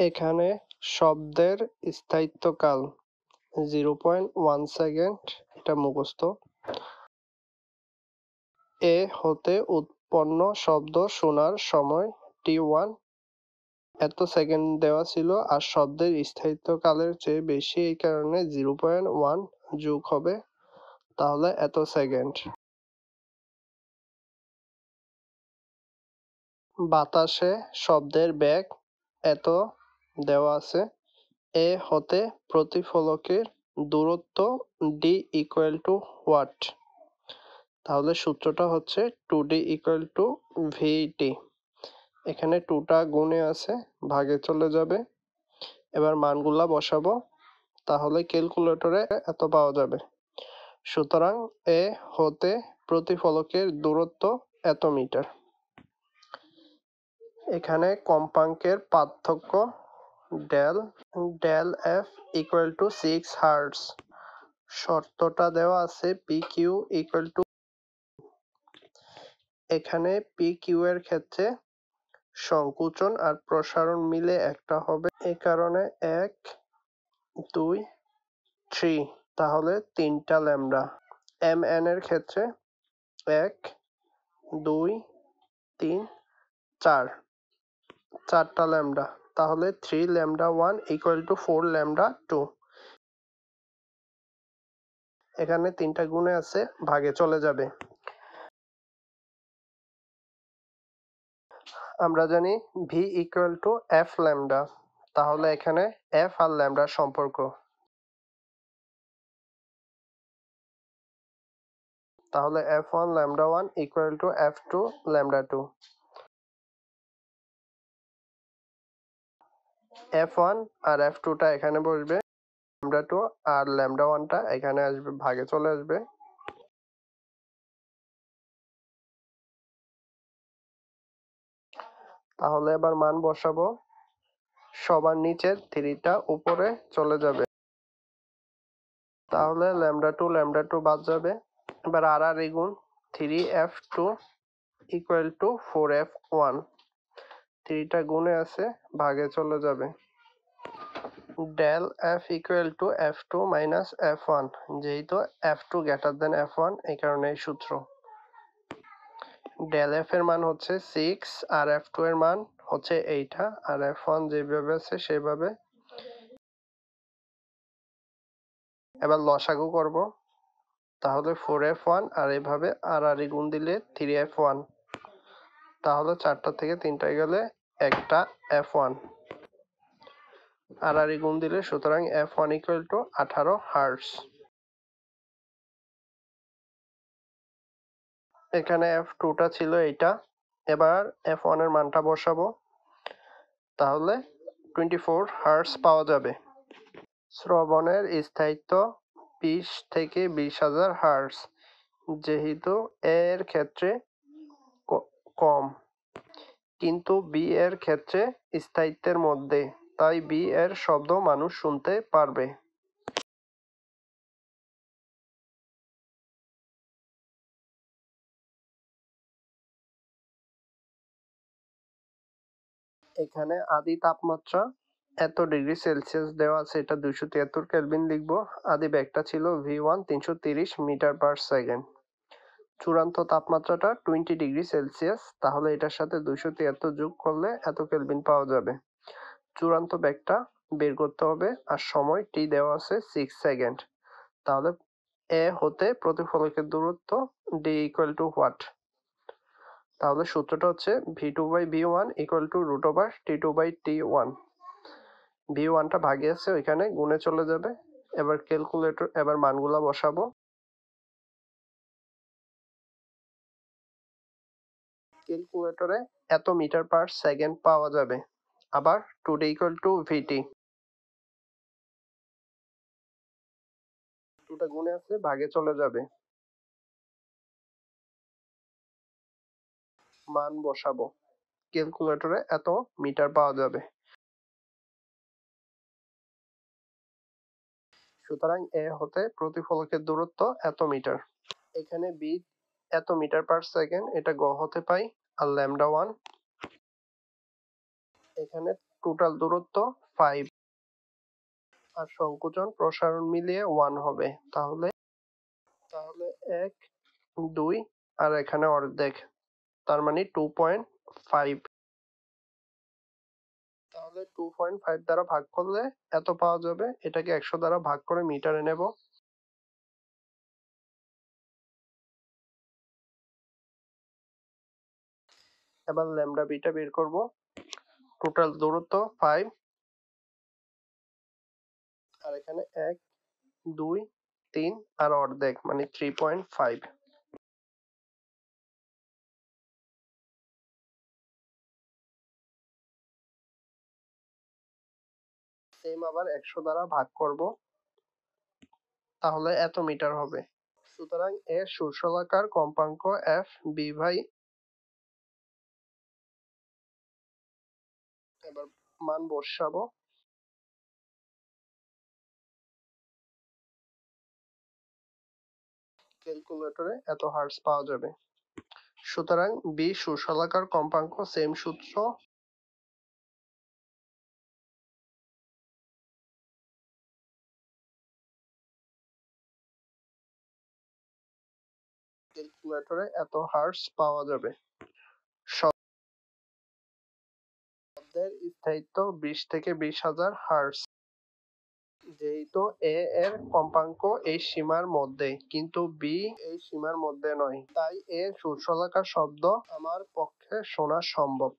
এখানে শব্দের স্থায়িত্বকাল 0.1 সেকেন্ড, এটা মুখস্থ। এ হতে উৎপন্ন শব্দ শোনার সময় t1 এত সেকেন্ড দেওয়া ছিল, আর শব্দের স্থায়িত্বকালের চেয়ে বেশি, এই কারণে 0.1 যোগ হবে, তাহলে এত সেকেন্ড। বাতাসে শব্দের বেগ এত দেওয়া আছে। এ হতে প্রতিফলকের দূরত্ব d ইকুয়াল টু হোয়াট? তাহলে সূত্রটা হচ্ছে 2d ইকুয়াল টু vt। এখানে 2টা গুণে আছে, ভাগে চলে যাবে। এবার মানগুলা বসাবো, তাহলে ক্যালকুলেটরে এত পাওয়া যাবে। সুতরাং এ হতে প্রতিফলকের দূরত্ব এত মিটার। এখানে কম্পাঙ্কের পার্থক্য del F equal to 6 hertz. শর্তটা দেওয়া আছে পি কিউ ইকুয়াল টু, এখানে পি কিউ এর ক্ষেত্রে সংকুচন আর প্রসারণ মিলে একটা হবে, এই কারণে 1 2 3, তাহলে 3টা ল্যামডা। এম এন এর ক্ষেত্রে 1 2 3 4, 4টা ল্যামডা, তাহলে 3 ল্যামডা 1 ইকুয়াল টু 4 ল্যামডা 2। এখানে 3টা গুণে আছে, ভাগে চলে যাবে। আমরা জানি V equal to F lambda, তাহলে এখানে এফ আর ল্যামডার সম্পর্ক, তাহলে f1 lambda 1 equal to f2 lambda 2। f1 আর f2 টা এখানে বসবে, ল্যামডা 2 আর ল্যামডা 1 টা এখানে আসবে, ভাগে চলে আসবে। তাহলে এবার মান বসাবো, সবার নিচের 3টা উপরে চলে যাবে, তাহলে ল্যামডা 2 বাদ যাবে। এবার আর আর গুণ 3f2 ইকুয়াল টু 4f1, 3টা গুণে আছে, ভাগে চলে যাবে। Del F equal to f2 minus f1, যেহেতু f2 গ্রেটার দেন f1, এই কারণে এই সূত্র। ডেল এফ এর মান হচ্ছে 6 আর f2 এর মান হচ্ছে 8, আর f1 যেভাবে আছে সেভাবে। এবার লসাগু করব, তাহলে 4f1 আর এভাবে আর আর গুণ দিলে 3f1, তাহলে 4টা থেকে 3টায় গেলে একটা f1 আর আর গুণ দিলে, সুতরাং f1 ইকুয়াল টু 18 হার্টজ। এখানে f2 টা ছিল এইটা, এবার f1 এর মানটা বসাবো, তাহলে 24 হার্টজ পাওয়া যাবে। শ্রবণের স্থায়িত্ব 20 থেকে 20,000 হার্টজ, যেহেতু এ এর ক্ষেত্রে কম, কিন্তু বি এর ক্ষেত্রে স্থায়িত্বের মধ্যে, তাই বি এর শব্দ মানুষ শুনতে পারবে। এখানে আদি তাপমাত্রা এত ডিগ্রি সেলসিয়াস দেওয়া আছে, এটা 273 কেলভিন লিখবো। আদি বেগটা ছিল v1 330 মিটার পার সেকেন্ড। চূড়ান্ত তাপমাত্রাটা 20 ডিগ্রি সেলসিয়াস, তাহলে এটার সাথে 273 যোগ করলে এত কেলভিন পাওয়া যাবে। চূড়ান্ত বেগটা বের করতে হবে, আর সময় টি দেওয়া আছে 6 সেকেন্ড। তাহলে এ হতে প্রতিফলকের দূরত্ব ডি ইকুয়াল টু হোয়াট? তাহলে সূত্রটা হচ্ছে v2/v1 equal to root over t2/t1। v1 টা ভাগে আছে, ওইখানে গুণে চলে যাবে। এবার ক্যালকুলেটর, এবার মানগুলা বসাবো। ক্যালকুলেটরে এত মিটার পার সেকেন্ড পাওয়া যাবে। আবার 2d ইকুয়াল টু vt, 2টা গুণে আছে, ভাগে চলে যাবে। মান বসাবো, ক্যালকুলেটরে এত মিটার পাওয়া যাবে। সুতরাং এ হতে প্রতিফলকের দূরত্ব এত মিটার। এখানে বি এত মিটার পার সেকেন্ড, এটা গ হতে পাই, আর ল্যামডা 1 এখানে টোটাল দূরত্ব 5 আর সংকোচন প্রসারণ মিলিয়ে 1 হবে। তাহলে তাহলে 1 2 আর এখানে অর্ধেক, তার মানে 2.5। তাহলে 2.5 দ্বারা ভাগ করলে এত পাওয়া যাবে। এটাকে 100 দ্বারা ভাগ করে মিটারে নেব। এবার ল্যামডা বিটা বের করব। টোটাল দূরত্ব 5 আর এখানে 1 2 3 আর অর্ধেক মানে 3.5। সেম আবার 100 দ্বারা ভাগ করব, তাহলে এত মিটার হবে। সুতরাং এর সুষমাকার কম্পাঙ্ক এফ বি বাই, এবার মান বসাবো। ক্যালকুলেটরে এত হার্টজ পাওয়া যাবে। সুতরাং বি সুষমাকার কম্পাঙ্ক, সেম সূত্র। ক্যালকুলেটরে এত হার্টজ পাওয়া যাবে। শব্দের স্থায়িত্ব 20 থেকে 20,000 হার্টজ। যেহেতু এ এর কম্পাঙ্ক এই সীমার মধ্যে কিন্তু বি এই সীমার মধ্যে নয়, তাই এ সুষমাকার শব্দ আমার পক্ষে শোনা সম্ভব।